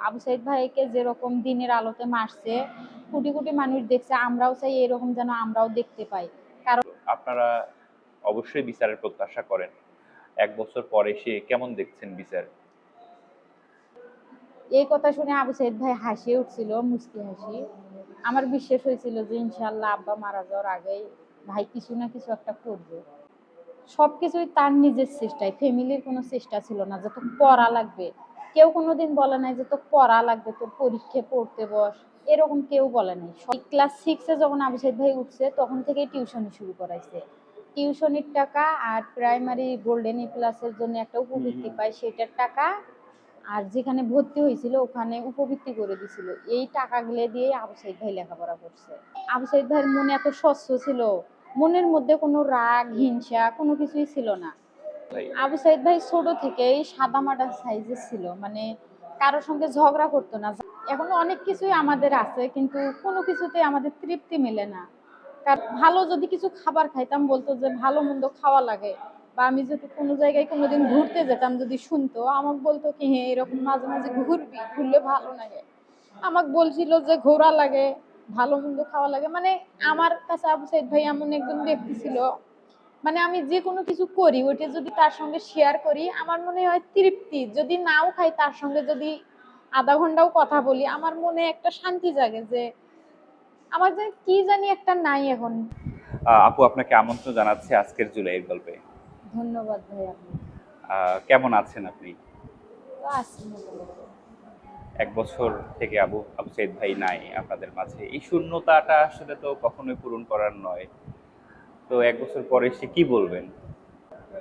আবু সাইদ ভাইকে যেরকম দিনের আলোতে মারছে, কোটি কোটি মানুষ দেখছে, আমরাও চাই এরকম যেন আমরাও দেখতে পাই। কারণ আপনারা অবশ্যই বিচারের প্রত্যাশা করেন। ১ বছর পরে এসে কেমন দেখছেন বিচার? এই কথা শুনে আবু সাইদ ভাই হাসিয়ে উঠছিল, মুচকি হাসি। আমার বিশ্বাস হয়েছিল যে ইনশাল্লাহ আব্বা মারা যাওয়ার আগেই ভাই কিছু না কিছু একটা করবে। সবকিছুই তার নিজের চেষ্টায়, ফ্যামিলির কোনো চেষ্টা ছিল না যে তোর পড়া লাগবে। কেউ কোনোদিন বলে নাই যে তোর পড়া লাগবে, তোর পরীক্ষায় পড়তে বস, এরকম কেউ বলে নাই। ক্লাস 6-এ যখন আবু সাইদ ভাই উঠছে তখন থেকেই টিউশনি শুরু করাইছে। টিউশনির টাকা আর প্রাইমারি গোল্ডেন এ প্লাসের জন্য একটা উপবৃত্তি পায়, সেটার টাকা, আর যেখানে ভর্তি হয়েছিল ওখানে উপবৃত্তি করে দিছিল। এই টাকাগুলো দিয়ে আবু সাইদ ভাই লেখাপড়া করছে। আবু সাইদ ভাইয়ের মনে এত স্বচ্ছ ছিল, মনের মধ্যে কোনো রাগ হিংসা কোনো কিছুই ছিল না। ভাই আবু সাইদ ভাই ছোট থেকেই সাদামাটা সাইজের ছিল, মানে কারোর সঙ্গে ঝগড়া করতো না। এখনো অনেক কিছুই আমাদের আছে, কিন্তু কোনো কিছুতে আমাদের তৃপ্তি মেলে না। কারণ ভালো যদি কিছু খাবার খাইতাম বলতো যে ভালো মন্দ খাওয়া লাগে, বা আমি যদি কোনো জায়গায় কোনোদিন ঘুরতে যেতাম যদি শুনতো, আমাকে বলতো কি হ্যাঁ এরকম মাঝে মাঝে ঘুরবি, ঘুরলে ভালো লাগে। আমাকে বলছিল যে ঘোরা লাগে, ভালো মন্দ খাওয়া লাগে। মানে আমার কাছে আবু সাইদ ভাই এমন একজন ব্যক্তি ছিল, মানে আমি যে কোনো কিছু করি ওইটা যদি তার সঙ্গে শেয়ার করি আমার মনে হয় তৃপ্তি। যদি নাও খাই তার সঙ্গে যদি আধা ঘন্টাও কথা বলি আমার মনে একটা শান্তি জাগে যে আমার যে কি জানি একটা নাই এখন। আপু আপনাকে আমন্ত্রণ জানাচ্ছি আজকের জুলাইয়ের গল্পে। ধন্যবাদ ভাই আপনাকে। কেমন আছেন আপনি? তো আছি মোটামুটি। ১ বছর থেকে আবু আবু সাইদ ভাই নাই আপনাদের মাঝে। এই শূন্যতাটা আসলে তো কখনোই পূরণ করার নয়। তো ১ বছর পরে এসে কি বলবেন?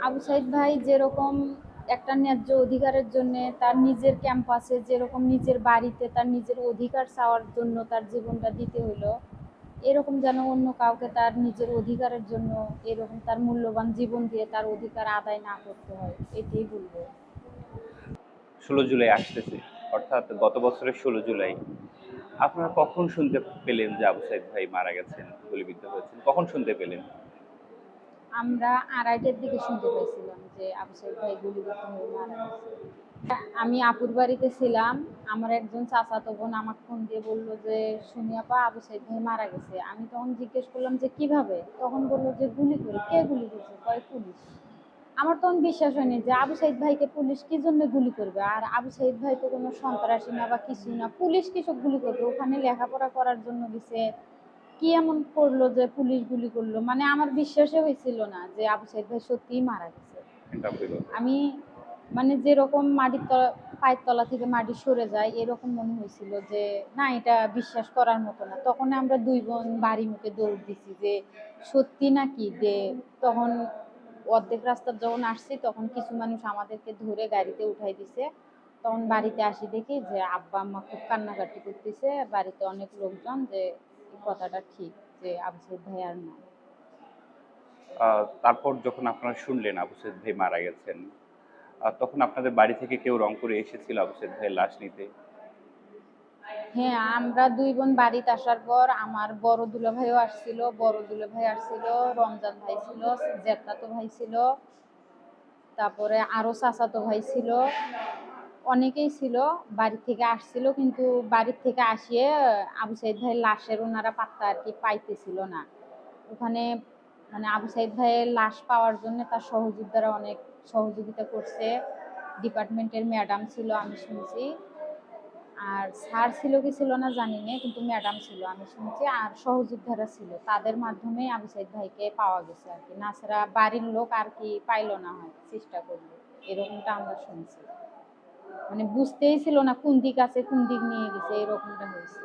আবু সাইদ ভাই যেরকম একটা ন্যায্য অধিকারের জন্য তার নিজের ক্যাম্পাসে, যেরকম নিজের বাড়িতে তার নিজের অধিকার চাওয়ার জন্য তার জীবনটা দিতে হলো, এরকম যেন অন্য কাউকে তার নিজের অধিকারের জন্য এরকম তার মূল্যবান জীবন দিয়ে তার অধিকার আদায় না করতে হয়, এটাই বলবো। ১৬ জুলাই আসতেছে। অর্থাৎ গত বছরের ১৬ জুলাই। আপনারা কখন শুনতে পেলেন যে আবু সাইদ ভাই মারা গেছেন, গুলিবিদ্ধ হয়েছেন? কখন শুনতে পেলেন? আমরা আড়াইটার দিকে শুনতে পাইছিলাম যে আবু সাইদ ভাই গুলিবিদ্ধ হয়ে মারা গেছে। আমি আপুর বাড়িতে ছিলাম, আমার একজন চাচাতো বোন আমাকে ফোন দিয়ে বললো যে সুমি আপা আবু সাইদ ভাই মারা গেছে। আমি তখন জিজ্ঞেস করলাম যে কিভাবে, তখন বললো যে গুলি করে। কে গুলি করছে? কয় পুলিশ। আমার তখন বিশ্বাস হয়নি যে আবু সাইদ ভাইকে পুলিশ কি জন্য গুলি করবে, আর আবু সাইদ ভাই তো কোনো সন্ত্রাসী না বা কিছু না, পুলিশ কিসব গুলি করবে, ওখানে লেখাপড়া করার জন্য গেছে। কি এমন করলো যে পুলিশ গুলি করলো, মানে আমার বিশ্বাসে হয়েছিল না যে আবু সাইদ ভাই সত্যিই মারা গেছে। এটা হইল। আমি মানে যেরকম মাটির তলা, পায়ের তলা থেকে মাটি সরে যায় এরকম মনে হয়েছিল যে না এটা বিশ্বাস করার মতো না। তখন আমরা দুই বোন বাড়ি মুখে দৌড় দিছি যে সত্যি নাকি। যে তখন অর্ধেক রাস্তা যখন আসছি তখন কিছু মানুষ আমাদেরকে ধরে গাড়িতে উঠাই দিছে। তখন বাড়িতে আসি দেখি যে আব্বা আম্মা খুব কান্নাকাটি করতেছে, বাড়িতে অনেক লোকজন, যে এই কথাটা ঠিক যে আবু সাইদ ভাই আর না। তারপর যখন আপনারা শুনলেন আবু সাইদ ভাই মারা গেছেন, তখন আপনাদের বাড়ি থেকে কেউ রংপুরে এসেছিল আবু সাইদ ভাইয়ের লাশ নিতে? হ্যাঁ, আমরা দুই বোন বাড়িতে আসার পর আমার বড় দুলাভাইও আসছিল, বড় দুলাভাই আসছিল, রমজান ভাই ছিল, জেঠাতো ভাই ছিল, তারপরে আরো চাচাতো ভাই ছিল, অনেকেই ছিল। বাড়ি থেকে আসছিল, কিন্তু বাড়ির থেকে আসিয়ে আবু সাইদ ভাইয়ের লাশের ওনারা পাত্তা আর কি পাইতেছিল না ওখানে। মানে আবু সাইদ ভাইয়ের লাশ পাওয়ার জন্য তার সহযোদ্ধারা অনেক সহযোগিতা করছে। ডিপার্টমেন্টের ম্যাডাম ছিল আমি শুনছি, আর স্যার ছিল কি ছিল না জানি না, কিন্তু ম্যাডাম ছিল আমি শুনছি, আর সহযোদ্ধারা ছিল, তাদের মাধ্যমে আবু সাইদ ভাইকে পাওয়া গেছে আর কি। নাছাড়া বাড়ির লোক আর কি পাইলো না, হয় চেষ্টা করলো, এরকমটা আমরা শুনছি। মানে বুঝতেই ছিল না কোন দিক আছে কোন দিক নিয়ে গেছে, এরকমটা হয়েছে।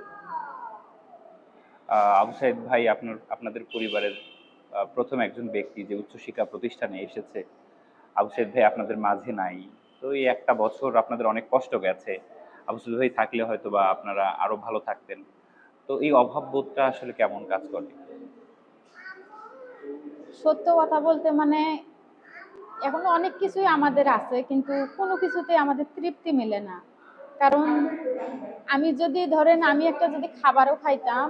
আবু সাইদ ভাই আপনাদের পরিবারের ১ম একজন ব্যক্তি যে উচ্চশিক্ষা প্রতিষ্ঠানে এসেছে। আবু সাইদ ভাই আপনাদের মাঝে নাই। তো এই একটা বছর আপনাদের অনেক কষ্ট গেছে। আবু সাইদ ভাই থাকলে হয়তোবা আপনারা আরো ভালো থাকতেন। তো এই অভাববোধটা আসলে কেমন কাজ করে? সত্য কথা বলতে মানে এখনো অনেক কিছুই আমাদের আছে, কিন্তু কোনো কিছুতে আমাদের তৃপ্তি মেলে না। কারণ আমি যদি ধরেন আমি একটা যদি খাবারও খাইতাম,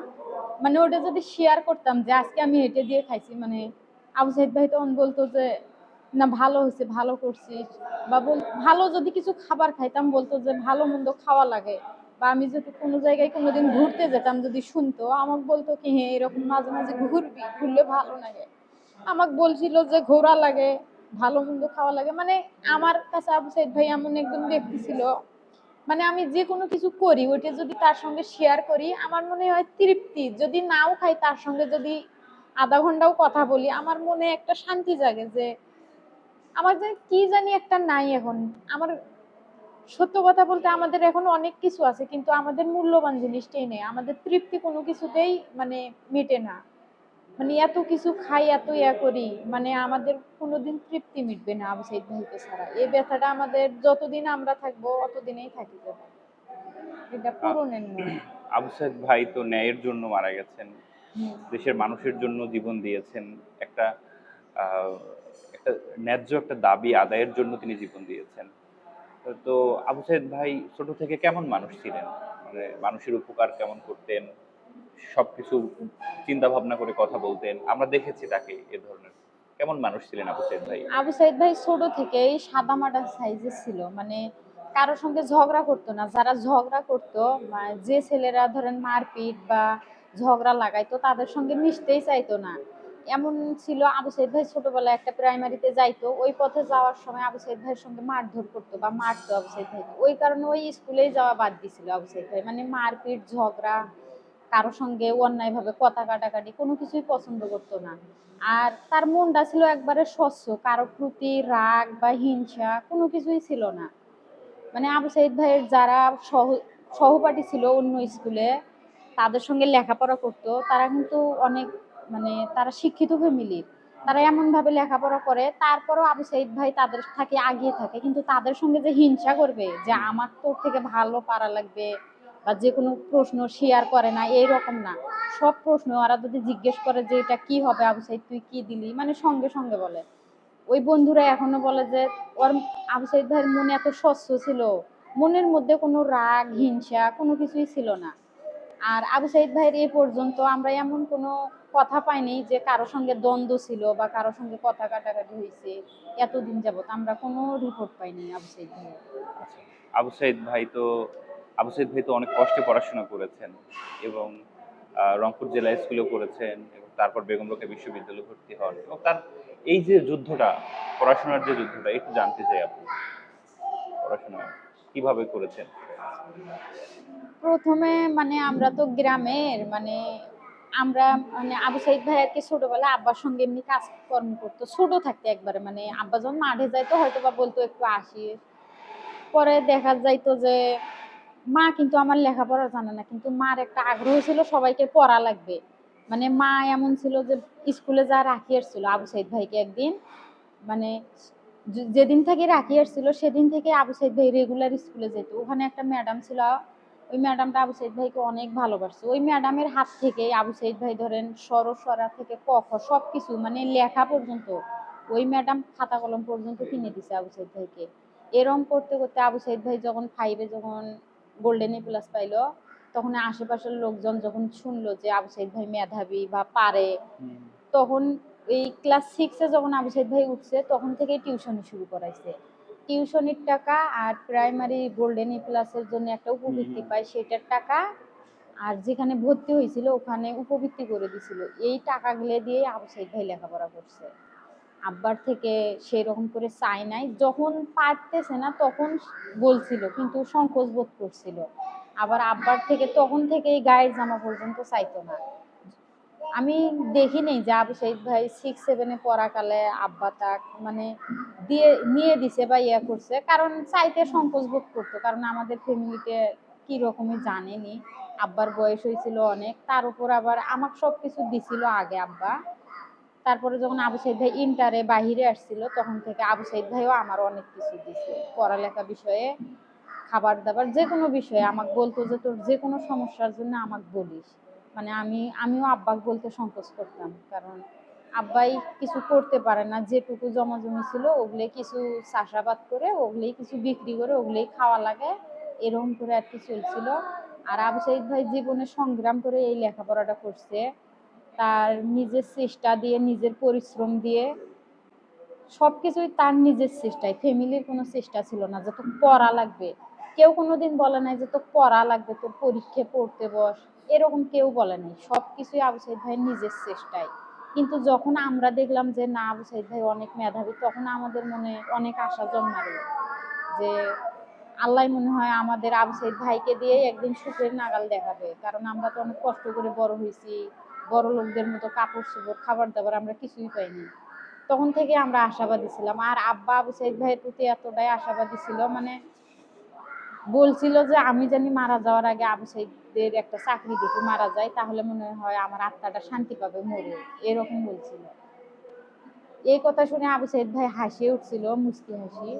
মানে ওটা যদি শেয়ার করতাম যে আজকে আমি এটা দিয়ে খাইছি, মানে আবু সাইদ ভাই তখন বলতো যে না ভালো হয়েছে, ভালো করছিস, বা ভালো যদি কিছু খাবার খাইতাম বলতো যে ভালো মন্দ খাওয়া লাগে, বা আমি যদি কোনো জায়গায় কোনোদিন ঘুরতে যেতাম যদি শুনতো আমাকে বলতো কি হ্যাঁ এরকম মাঝে মাঝে ঘুরবি, ঘুরলে ভালো লাগে। আমাকে বলছিল যে ঘোরা লাগে, ভালো মন্দ খাওয়া লাগে। মানে আমার কাছে আবু সাইদ ভাই এমন একজন ব্যক্তি ছিল, মানে আমি যে কোনো কিছু করি ওইটা যদি তার সঙ্গে শেয়ার করি আমার মনে হয় তৃপ্তি, যদি নাও খাই তার সঙ্গে যদি আধা ঘন্টাও কথা বলি আমার মনে একটা শান্তি জাগে যে আমার যে কি জানি একটা নাই এখন। আমার সত্য কথা বলতে আমাদের এখন অনেক কিছু আছে কিন্তু আমাদের মূল্যবান জিনিসটাই নেই, আমাদের তৃপ্তি কোনো কিছুতেই মানে মেটে না। মানে এত কিছু খাই এত ইয়া করি, মানে আমাদের কোনোদিন তৃপ্তি মিটবে না আবু সাইদ ভাইকে ছাড়া। এই ব্যথাটা আমাদের যতদিন আমরা থাকবো অতদিনেই থাকি যাবে, এটা আহ, পূরণের নয়। আবু সাইদ ভাই তো ন্যায়ের জন্য মারা গেছেন, হুম। দেশের মানুষের জন্য জীবন দিয়েছেন, একটা আহ, একটা ন্যায্য একটা দাবি আদায়ের জন্য তিনি জীবন দিয়েছেন। তো আবু সাইদ ভাই ছোট থেকে কেমন মানুষ ছিলেন, মানে মানুষের উপকার কেমন করতেন, সবকিছু চিন্তা ভাবনা করে কথা বলতেন, আমরা দেখেছি তাকে এ ধরনের। কেমন মানুষ ছিলেন আবু সাইদ ভাই? আবু সাইদ ভাই ছোট থেকেই সাদা মাটা সাইজের ছিল, মানে কারোর সঙ্গে ঝগড়া করতো না। যারা ঝগড়া করতো যে ছেলেরা ধরেন মারপিট বা ঝগড়া লাগাইতো তাদের সঙ্গে মিশতেই চাইতো না, এমন ছিল। আবু সাইদ ভাই ছোটবেলায় একটা প্রাইমারিতে যাইতো, ওই পথে যাওয়ার সময় আবু সাইদ ভাইয়ের সঙ্গে মারধর করতো বা মারতো আবু সাইদ ভাইকে, ওই কারণে ওই স্কুলেই যাওয়া বাদ দিছিল আবু সাইদ ভাই। মানে মারপিট ঝগড়া, কারো সঙ্গে অন্যায় ভাবে কথা কাটাকাটি কোনো কিছুই পছন্দ করতো না। আর তার মনটা ছিল একবারে স্বচ্ছ, কারো প্রতি রাগ বা হিংসা কোনো কিছুই ছিল না। মানে আবু সাইদ ভাইয়ের যারা সহপাঠী ছিল অন্য স্কুলে, তাদের সঙ্গে লেখাপড়া করতো, তারা কিন্তু অনেক মানে তারা শিক্ষিত ফ্যামিলির, তারা এমন ভাবে লেখাপড়া করে তারপরও আবু সাইদ ভাই তাদের থাকে আগিয়ে থাকে, কিন্তু তাদের সঙ্গে যে হিংসা করবে যে হুম। আমার তোর থেকে ভালো পারা লাগবে বা যে কোনো প্রশ্ন শেয়ার করে না এইরকম না। সব প্রশ্ন ওরা যদি জিজ্ঞেস করে যে এটা কি হবে আবু সাইদ তুই কি দিলি, মানে সঙ্গে সঙ্গে বলে। ওই বন্ধুরা এখনো বলে যে ওর আবু সাইদ ভাইয়ের মনে এত স্বচ্ছ ছিল, মনের মধ্যে কোনো রাগ হিংসা কোনো কিছুই ছিল না। আর আবু সাইদ ভাইয়ের এ পর্যন্ত আমরা এমন কোনো কথা পাইনি যে কারো সঙ্গে দ্বন্দ্ব ছিল বা কারো সঙ্গে কথা কাটাকাটি হয়েছে, এতদিন যাবত আমরা কোনো রিপোর্ট পাইনি আবু সাইদ ভাইয়ের। আচ্ছা, আবু সাইদ ভাই তো আবু সাইদ ভাই তো অনেক কষ্টে পড়াশোনা করেছেন এবং রংপুর জেলা স্কুলে পড়েছেন এবং তারপর বেগম রোকেয়া বিশ্ববিদ্যালয়ে ভর্তি হন এবং তার এই যে যুদ্ধটা, পড়াশোনার যে যুদ্ধটা একটু জানতে চাই আপনি, পড়াশোনা কিভাবে করেছেন? প্রথমে মানে আমরা তো গ্রামের, মানে আমরা মানে আবু সাইদ ভাই আর কি ছোটবেলায় আব্বার সঙ্গে এমনি কাজকর্ম করতো ছোট থাকতে একবারে, মানে আব্বা যখন মাঠে যাইতো হয়তো বা বলতো একটু আসি। পরে দেখা যাইতো যে মা কিন্তু আমার লেখাপড়া জানে না, কিন্তু মার একটা আগ্রহ ছিল সবাইকে পড়া লাগবে। মানে মা এমন ছিল যে স্কুলে যা রাখি আসছিল আবু সাইদ ভাইকে একদিন, মানে যেদিন থেকে রাখি আসছিল সেদিন থেকে আবু সাইদ ভাই রেগুলার স্কুলে যেত। ওখানে একটা ম্যাডাম ছিল, ওই ম্যাডামটা আবু সাইদ ভাইকে অনেক ভালোবাসতো। ওই ম্যাডামের হাত থেকে আবু সাইদ ভাই ধরেন সরা থেকে ক খ সবকিছু মানে লেখা পর্যন্ত ওই ম্যাডাম খাতা কলম পর্যন্ত কিনে দিছে আবু সাইদ ভাইকে। এরম করতে করতে আবু সাইদ ভাই যখন ফাইভে যখন গোল্ডেন এ প্লাস পাইলো, তখন আশেপাশের লোকজন যখন শুনলো যে আবু সাইদ ভাই মেধাবী বা পারে, হুম। তখন এই ক্লাস সিক্সে যখন আবু সাইদ ভাই উঠছে তখন থেকে টিউশনি শুরু করাইছে। টিউশনির টাকা আর প্রাইমারি গোল্ডেন এ প্লাসের জন্য একটা উপবৃত্তি হুম। পায় সেটার টাকা, আর যেখানে ভর্তি হয়েছিল ওখানে উপবৃত্তি করে দিছিল, এই টাকাগুলো দিয়ে আবু সাইদ ভাই লেখাপড়া করছে। আব্বার থেকে সেই রকম করে চাই নাই, যখন পারতেছে না তখন বলছিল কিন্তু সংকোচ বোধ করছিল। আবার আব্বার থেকে তখন থেকেই গায়ের জামা পর্যন্ত চাইতো না। আমি দেখি নেই যে আবু সাইদ ভাই সিক্স সেভেনে পড়াকালে আব্বা তাক মানে দিয়ে নিয়ে দিছে বা ইয়া করছে, কারণ চাইতে সংকোচ বোধ করতো, কারণ আমাদের ফ্যামিলিতে কি রকমই জানেনি। আব্বার বয়স হয়েছিল অনেক, তার উপর আবার আমাকে সবকিছু দিছিল আগে আব্বা। তারপরে যখন আবু সাইদ ভাই ইন্টারে বাহিরে আসছিল তখন থেকে আবু সাইদ ভাইও আমার অনেক কিছু দিছে পড়ালেখা বিষয়ে, খাবার দাবার যে কোনো বিষয়ে আমাকে বলতো যে তোর যে কোনো সমস্যার জন্য আমাকে বলিস। মানে আমিও আব্বাকে বলতে সংকোচ করতাম, কারণ আব্বাই কিছু করতে পারে না, যেটুকু জমা জমি ছিল ওগুলোই কিছু চাষাবাদ করে ওগুলোই কিছু বিক্রি করে ওগুলোই খাওয়া লাগে, এরকম করে আর কি চলছিল। আর আবু সাইদ ভাই জীবনে সংগ্রাম করে এই লেখাপড়াটা করছে, তার নিজের চেষ্টা দিয়ে নিজের পরিশ্রম দিয়ে সবকিছুই তার নিজের চেষ্টায়, ফ্যামিলির কোনো চেষ্টা ছিল না যে তোর পড়া লাগবে। কেউ কোনোদিন বলে নাই যে তোর পড়া লাগবে, তোর পরীক্ষায় পড়তে বস, এরকম কেউ বলে নাই। সবকিছুই আবু সাইদ ভাইয়ের নিজের চেষ্টায়। কিন্তু যখন আমরা দেখলাম যে না, আবু সাইদ ভাই অনেক মেধাবী, তখন আমাদের মনে অনেক আশা জন্মালো যে আল্লাহ মনে হয় আমাদের আবু সাইদ ভাইকে দিয়ে একদিন সুখের নাগাল দেখাবে। কারণ আমরা তো অনেক কষ্ট করে বড় হয়েছি, বড় লোকদের মতো কাপড় চোপড় খাবার দাবার আমরা কিছুই পাইনি। তখন থেকে আমরা আশাবাদী ছিলাম। আর আব্বা আবু সাইদ ভাইয়ের প্রতি এতটাই আশাবাদী ছিল, মানে বলছিল যে আমি জানি মারা যাওয়ার আগে আবু সাইদের একটা চাকরি দেখে মারা যায়, তাহলে মনে হয় আমার আত্মাটা শান্তি পাবে মরে, এরকম বলছিল। এই কথা শুনে আবু সাইদ ভাই হাসিয়ে উঠছিল, মুস্কি হাসি।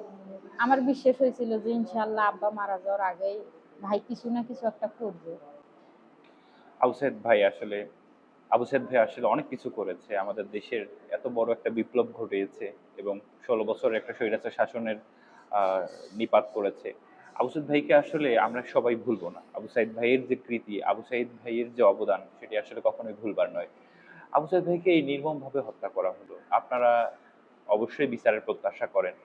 আমার বিশ্বাস হয়েছিল যে ইনশাল্লাহ আব্বা মারা যাওয়ার আগেই ভাই কিছু না কিছু একটা করবে। আবু সাইদ ভাই আসলে আবু সাইদ ভাই আসলে অনেক কিছু করেছে আমাদের দেশের, এত বড় একটা বিপ্লব ঘটিয়েছে এবং 16 বছরের একটা স্বৈরাচার শাসনের আহ, নিপাত করেছে। আবু সাইদ ভাইকে আসলে আমরা সবাই ভুলবো না। আবু সাইদ ভাইয়ের যে কৃতি, আবু সাইদ ভাইয়ের যে অবদান, সেটি আসলে কখনোই ভুলবার নয়। আবু সাইদ ভাইকে এই নির্মমভাবে হত্যা করা হলো, আপনারা অবশ্যই বিচারের প্রত্যাশা করেন।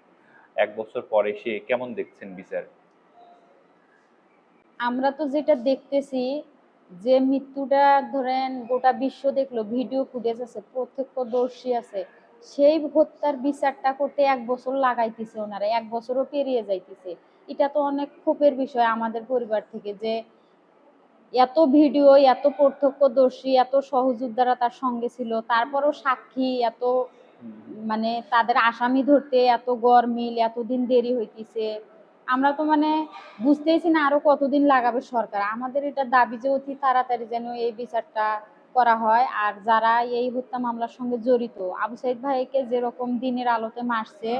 1 বছর পরে সে কেমন দেখছেন বিচার? আমরা তো যেটা দেখতেছি যে মৃত্যুটা ধরেন গোটা বিশ্ব দেখলো, ভিডিও ফুটেজ আছে, প্রত্যক্ষদর্শী আছে, সেই হত্যার বিচারটা করতে 1 বছর লাগাইতেছে ওনারা, 1 বছরও পেরিয়ে যাইতেছে। এটা তো অনেক ক্ষোভের বিষয় আমাদের পরিবার থেকে, যে এত ভিডিও, এত প্রত্যক্ষদর্শী, এত সহযোদ্ধারা তার সঙ্গে ছিল, তারপরও সাক্ষী এত, মানে তাদের আসামি ধরতে এত গরমিল, এতদিন দেরি হইতেছে। আমরা তো মানে বুঝতেইছি না আরো কতদিন লাগাবে সরকার। আমাদের এটা দাবি যে অতি তাড়াতাড়ি যেন এই বিচারটা করা হয়। আর যারা এই হত্যা মামলার সঙ্গে জড়িত, আবু সাইদ ভাইকে যেরকম দিনের আলোতে মারছে,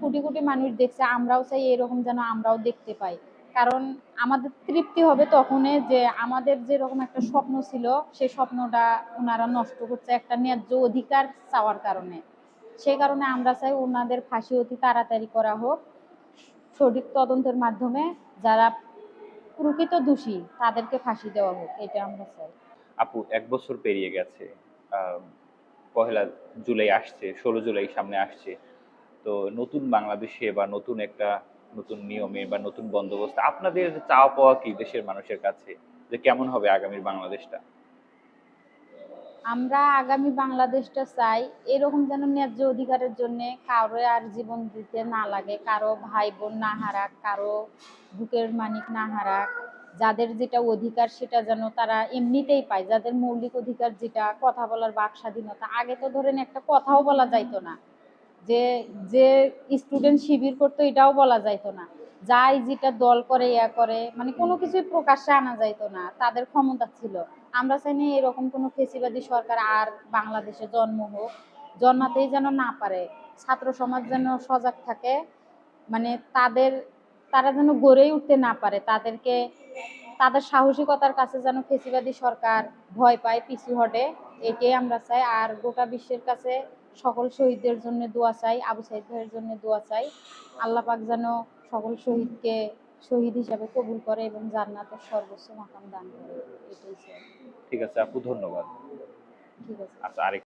কোটি কোটি মানুষ দেখছে, আমরাও চাই এরকম যেন আমরাও দেখতে পাই। কারণ আমাদের তৃপ্তি হবে তখনই যে আমাদের যেরকম একটা স্বপ্ন ছিল, সেই স্বপ্নটা ওনারা নষ্ট করছে একটা ন্যায্য অধিকার চাওয়ার কারণে। সেই কারণে আমরা চাই ওনাদের ফাঁসি অতি তাড়াতাড়ি করা হোক, সঠিক তদন্তের মাধ্যমে যারা প্রকৃত দোষী তাদেরকে ফাঁসি দেওয়া হোক, এটা আমরা চাই। আপু, 1 বছর পেরিয়ে গেছে। আহ, 1 জুলাই আসছে, 16 জুলাই সামনে আসছে। তো নতুন বাংলাদেশে বা নতুন একটা নতুন নিয়মে বা নতুন বন্দোবস্ত, আপনাদের চাওয়া পাওয়া কি দেশের মানুষের কাছে, যে কেমন হবে আগামীর বাংলাদেশটা? আমরা আগামী বাংলাদেশটা চাই এরকম যেন ন্যায্য অধিকারের জন্য কারো আর জীবন দিতে না লাগে, কারো ভাই বোন না হারাক, কারো বুকের মানিক না হারাক। যাদের যেটা অধিকার সেটা যেন তারা এমনিতেই পায়, যাদের মৌলিক অধিকার যেটা কথা বলার বাক স্বাধীনতা। আগে তো ধরেন একটা কথাও বলা যাইতো না, যে যে স্টুডেন্ট শিবির করতো এটাও বলা যাইতো না, যাই যেটা দল করে ইয়া করে, মানে কোনো কিছুই প্রকাশ্যে আনা যাইতো না, তাদের ক্ষমতা ছিল। আমরা চাই না এরকম কোনো ফেসিবাদী সরকার আর বাংলাদেশে জন্ম হোক, জন্মাতেই যেন না পারে। ছাত্র সমাজ যেন সজাগ থাকে, মানে তারা যেন গড়েই উঠতে না পারে, তাদেরকে তাদের সাহসিকতার কাছে যেন ফেসিবাদী সরকার ভয় পায়, পিছু হটে। এটাই আমরা চাই। আর গোটা বিশ্বের কাছে সকল শহীদদের জন্য দোয়া চাই, আবু সাইদ ভাইয়ের জন্য দোয়া চাই। আল্লাহ পাক যেন সকল শহীদকে শহীদ হিসাবে কবুল করে এবং জান্নাতের সর্বোচ্চ মাকাম দান করে, এটাই চাই। ঠিক আছে আপু, ধন্যবাদ। ঠিক আছে। আচ্ছা, আরেক